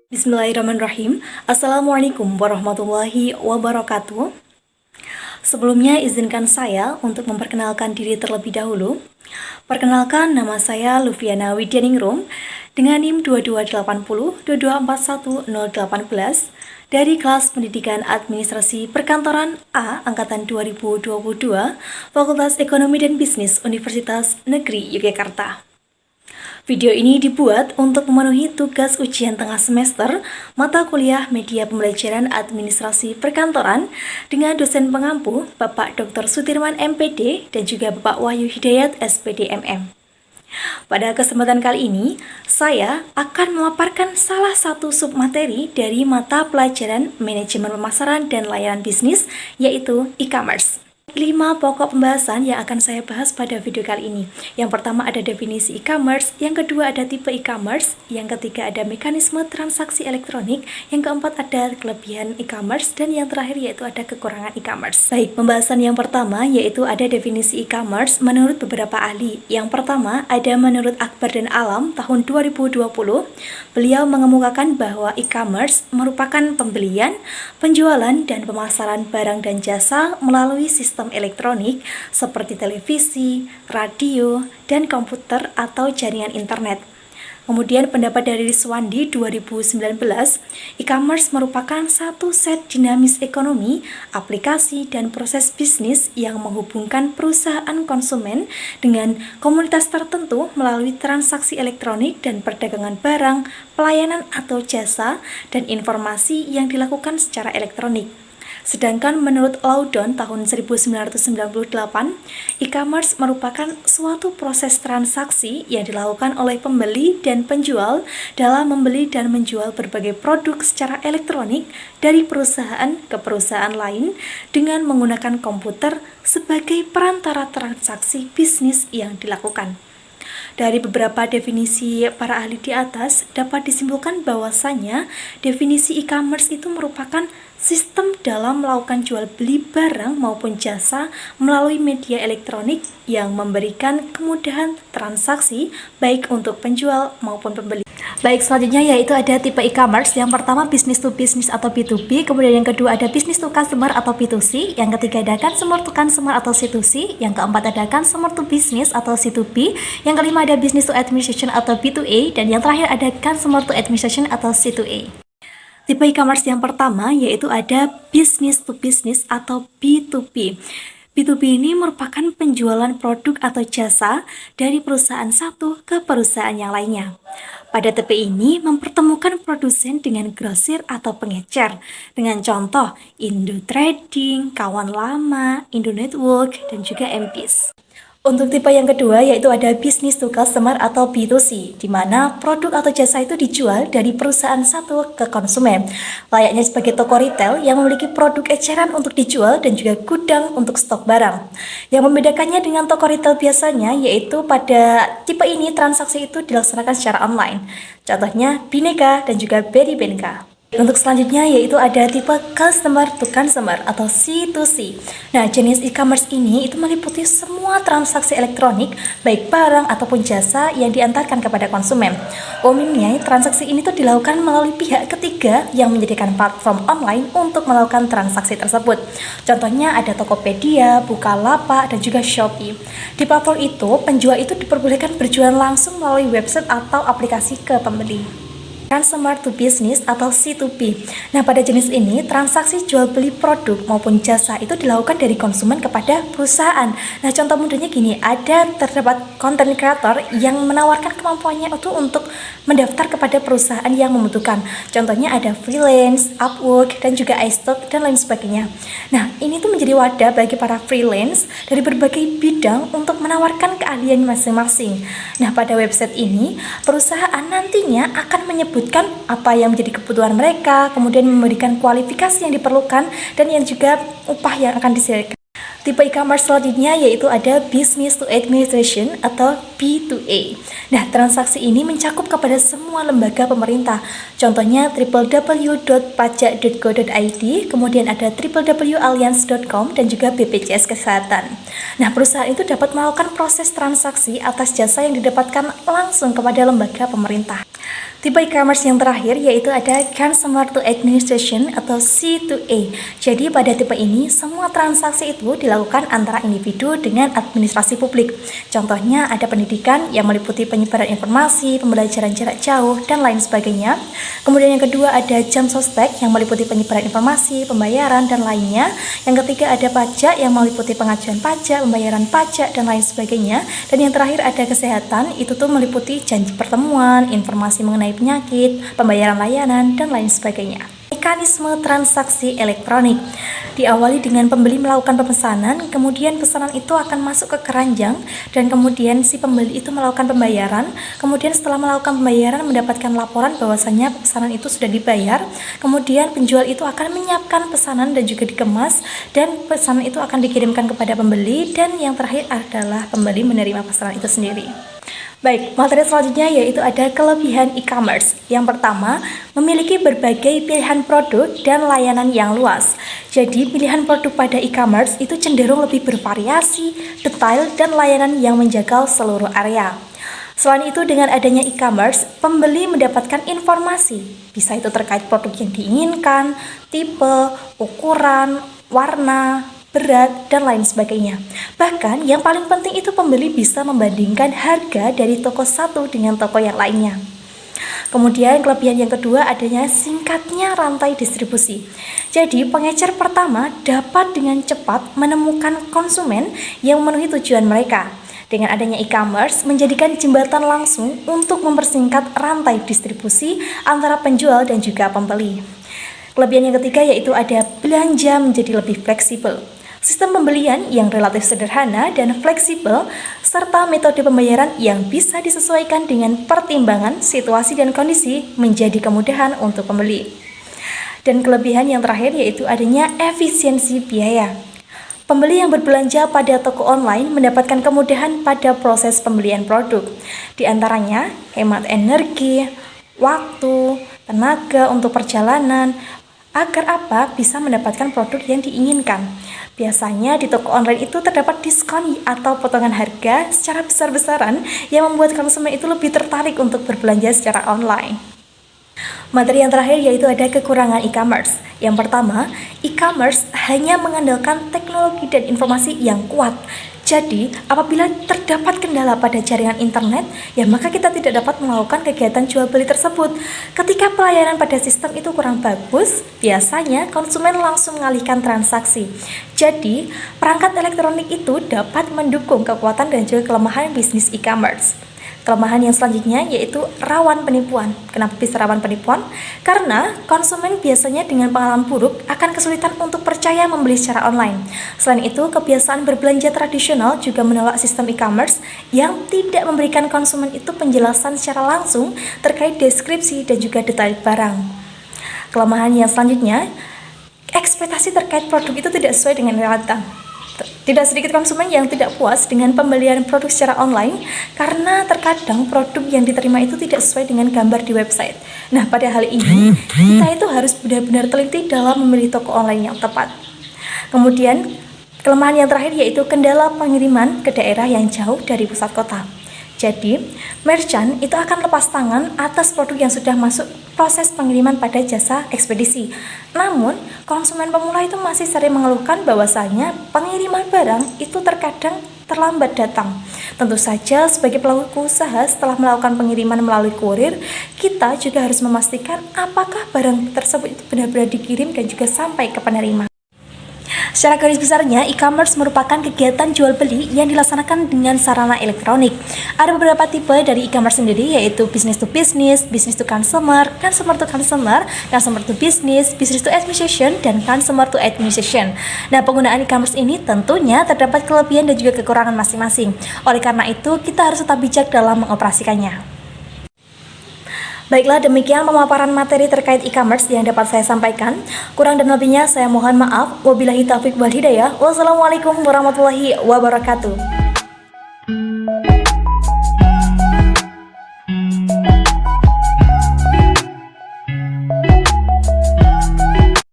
Bismillahirrahmanirrahim. Assalamualaikum warahmatullahi wabarakatuh. Sebelumnya izinkan saya untuk memperkenalkan diri terlebih dahulu. Perkenalkan, nama saya Lufiana Widyaningrum dengan NIM 2280 2241018 dari kelas Pendidikan Administrasi Perkantoran A Angkatan 2022 Fakultas Ekonomi dan Bisnis Universitas Negeri Yogyakarta. Video ini dibuat untuk memenuhi tugas ujian tengah semester mata kuliah Media Pembelajaran Administrasi Perkantoran dengan dosen pengampu Bapak Dr. Sutirman MPD dan juga Bapak Wahyu Hidayat SPD MM. Pada kesempatan kali ini, saya akan memaparkan salah satu submateri dari mata pelajaran Manajemen Pemasaran dan Layanan Bisnis, yaitu e-commerce. 5 pokok pembahasan yang akan saya bahas pada video kali ini. Yang pertama ada definisi e-commerce, yang kedua ada tipe e-commerce, yang ketiga ada mekanisme transaksi elektronik, yang keempat ada kelebihan e-commerce, dan yang terakhir yaitu ada kekurangan e-commerce. Baik, pembahasan yang pertama yaitu ada definisi e-commerce menurut beberapa ahli. Yang pertama ada menurut Akbar dan Alam tahun 2020. Beliau mengemukakan bahwa e-commerce merupakan pembelian, penjualan, dan pemasaran barang dan jasa melalui sistem elektronik seperti televisi, radio, dan komputer atau jaringan internet. Kemudian pendapat dari Riswandi 2019, e-commerce merupakan satu set dinamis ekonomi, aplikasi, dan proses bisnis yang menghubungkan perusahaan konsumen dengan komunitas tertentu melalui transaksi elektronik dan perdagangan barang, pelayanan atau jasa, dan informasi yang dilakukan secara elektronik. Sedangkan menurut Loudon tahun 1998, e-commerce merupakan suatu proses transaksi yang dilakukan oleh pembeli dan penjual dalam membeli dan menjual berbagai produk secara elektronik dari perusahaan ke perusahaan lain dengan menggunakan komputer sebagai perantara transaksi bisnis yang dilakukan. Dari beberapa definisi para ahli di atas, dapat disimpulkan bahwasannya definisi e-commerce itu merupakan sistem dalam melakukan jual beli barang maupun jasa melalui media elektronik yang memberikan kemudahan transaksi baik untuk penjual maupun pembeli. Baik, selanjutnya yaitu ada tipe e-commerce. Yang pertama business to business atau B2B, kemudian yang kedua ada business to customer atau B2C, yang ketiga ada consumer to consumer atau C2C, yang keempat ada consumer to business atau C2B, yang kelima ada business to administration atau B2A, dan yang terakhir ada consumer to administration atau C2A. Tipe e-commerce yang pertama yaitu ada business to business atau B2B. B2B ini merupakan penjualan produk atau jasa dari perusahaan satu ke perusahaan yang lainnya. Pada tipe ini mempertemukan produsen dengan grosir atau pengecer dengan contoh Indo Trading, Kawan Lama, Indo Network, dan juga MPIS. Untuk tipe yang kedua yaitu ada business to customer atau B2C, di mana produk atau jasa itu dijual dari perusahaan satu ke konsumen, layaknya sebagai toko retail yang memiliki produk eceran untuk dijual dan juga gudang untuk stok barang. Yang membedakannya dengan toko retail biasanya yaitu pada tipe ini transaksi itu dilaksanakan secara online, contohnya Bineka dan juga Beri Benka. Untuk selanjutnya yaitu ada tipe customer to consumer atau C2C. Nah, jenis e-commerce ini itu meliputi semua transaksi elektronik baik barang ataupun jasa yang diantarkan kepada konsumen. Umumnya transaksi ini tuh dilakukan melalui pihak ketiga yang menyediakan platform online untuk melakukan transaksi tersebut. Contohnya ada Tokopedia, Bukalapak, dan juga Shopee. Di platform itu, penjual itu diperbolehkan berjualan langsung melalui website atau aplikasi ke pembeli. Consumer to business atau C2B. Nah, pada jenis ini, transaksi jual beli produk maupun jasa itu dilakukan dari konsumen kepada perusahaan. Nah, contoh mudahnya gini, terdapat content creator yang menawarkan kemampuannya itu untuk mendaftar kepada perusahaan yang membutuhkan. Contohnya ada freelance, Upwork, dan juga iStock, dan lain sebagainya. Nah, ini tuh menjadi wadah bagi para freelance dari berbagai bidang untuk menawarkan keahlian masing-masing. Nah, pada website ini, perusahaan nantinya akan menyebutkan apa yang menjadi kebutuhan mereka, kemudian memberikan kualifikasi yang diperlukan, dan yang juga upah yang akan disediakan. Tipe e-commerce selanjutnya yaitu ada business to administration atau B2A. Nah, transaksi ini mencakup kepada semua lembaga pemerintah. Contohnya www.pajak.go.id, kemudian ada www.allianz.com, dan juga BPJS Kesehatan. Nah, perusahaan itu dapat melakukan proses transaksi atas jasa yang didapatkan langsung kepada lembaga pemerintah. Tipe e-commerce yang terakhir yaitu ada Consumer to Administration atau C2A. Jadi pada tipe ini semua transaksi itu dilakukan antara individu dengan administrasi publik. Contohnya ada pendidikan yang meliputi penyebaran informasi, pembelajaran jarak jauh, dan lain sebagainya. Kemudian yang kedua ada jam sostek yang meliputi penyebaran informasi, pembayaran, dan lainnya. Yang ketiga ada pajak yang meliputi pengajuan pajak, pembayaran pajak, dan lain sebagainya. Dan yang terakhir ada kesehatan, itu tuh meliputi janji pertemuan, informasi mengenai penyakit, pembayaran layanan, dan lain sebagainya. Mekanisme transaksi elektronik diawali dengan pembeli melakukan pemesanan, kemudian pesanan itu akan masuk ke keranjang, dan kemudian si pembeli itu melakukan pembayaran. Kemudian setelah melakukan pembayaran mendapatkan laporan bahwasanya pesanan itu sudah dibayar. Kemudian penjual itu akan menyiapkan pesanan dan juga dikemas, dan pesanan itu akan dikirimkan kepada pembeli, dan yang terakhir adalah pembeli menerima pesanan itu sendiri. Baik, materi selanjutnya yaitu ada kelebihan e-commerce. Yang pertama, memiliki berbagai pilihan produk dan layanan yang luas. Jadi, pilihan produk pada e-commerce itu cenderung lebih bervariasi, detail, dan layanan yang menjangkau seluruh area. Selain itu, dengan adanya e-commerce, pembeli mendapatkan informasi, bisa itu terkait produk yang diinginkan, tipe, ukuran, warna, berat, dan lain sebagainya. Bahkan yang paling penting itu pembeli bisa membandingkan harga dari toko satu dengan toko yang lainnya. Kemudian kelebihan yang kedua adanya singkatnya rantai distribusi. Jadi pengecer pertama dapat dengan cepat menemukan konsumen yang memenuhi tujuan mereka. Dengan adanya e-commerce menjadikan jembatan langsung untuk mempersingkat rantai distribusi antara penjual dan juga pembeli. Kelebihan yang ketiga yaitu ada belanja menjadi lebih fleksibel. Sistem pembelian yang relatif sederhana dan fleksibel, serta metode pembayaran yang bisa disesuaikan dengan pertimbangan, situasi, dan kondisi menjadi kemudahan untuk pembeli. Dan kelebihan yang terakhir yaitu adanya efisiensi biaya. Pembeli yang berbelanja pada toko online mendapatkan kemudahan pada proses pembelian produk. Di antaranya, hemat energi, waktu, tenaga untuk perjalanan, agar bisa mendapatkan produk yang diinginkan. Biasanya di toko online itu terdapat diskon atau potongan harga secara besar-besaran yang membuat konsumen itu lebih tertarik untuk berbelanja secara online. Materi yang terakhir yaitu ada kekurangan e-commerce. Yang pertama, e-commerce hanya mengandalkan teknologi dan informasi yang kuat. Jadi, apabila terdapat kendala pada jaringan internet, ya maka kita tidak dapat melakukan kegiatan jual beli tersebut. Ketika pelayanan pada sistem itu kurang bagus, biasanya konsumen langsung mengalihkan transaksi. Jadi, perangkat elektronik itu dapat mendukung kekuatan dan juga kelemahan bisnis e-commerce. Kelemahan yang selanjutnya yaitu rawan penipuan. Kenapa bisa rawan penipuan? Karena konsumen biasanya dengan pengalaman buruk akan kesulitan untuk percaya membeli secara online. Selain itu, kebiasaan berbelanja tradisional juga menolak sistem e-commerce yang tidak memberikan konsumen itu penjelasan secara langsung terkait deskripsi dan juga detail barang. Kelemahan yang selanjutnya, ekspektasi terkait produk itu tidak sesuai dengan realita. Tidak sedikit konsumen yang tidak puas dengan pembelian produk secara online karena terkadang produk yang diterima itu tidak sesuai dengan gambar di website. Nah, pada hal ini kita itu harus benar-benar teliti dalam memilih toko online yang tepat. Kemudian, kelemahan yang terakhir yaitu kendala pengiriman ke daerah yang jauh dari pusat kota. Jadi, merchant itu akan lepas tangan atas produk yang sudah masuk proses pengiriman pada jasa ekspedisi. Namun, konsumen pemula itu masih sering mengeluhkan bahwasanya pengiriman barang itu terkadang terlambat datang. Tentu saja, sebagai pelaku usaha setelah melakukan pengiriman melalui kurir, kita juga harus memastikan apakah barang tersebut itu benar-benar dikirim dan juga sampai ke penerima. Secara garis besarnya, e-commerce merupakan kegiatan jual beli yang dilaksanakan dengan sarana elektronik. Ada beberapa tipe dari e-commerce sendiri, yaitu business to business, business to consumer, consumer to consumer, customer to business, business to administration, dan consumer to administration. Nah, penggunaan e-commerce ini tentunya terdapat kelebihan dan juga kekurangan masing-masing. Oleh karena itu, kita harus tetap bijak dalam mengoperasikannya. Baiklah, demikian pemaparan materi terkait e-commerce yang dapat saya sampaikan. Kurang dan lebihnya saya mohon maaf. Wabillahi taufiq wal hidayah. Wassalamualaikum warahmatullahi wabarakatuh.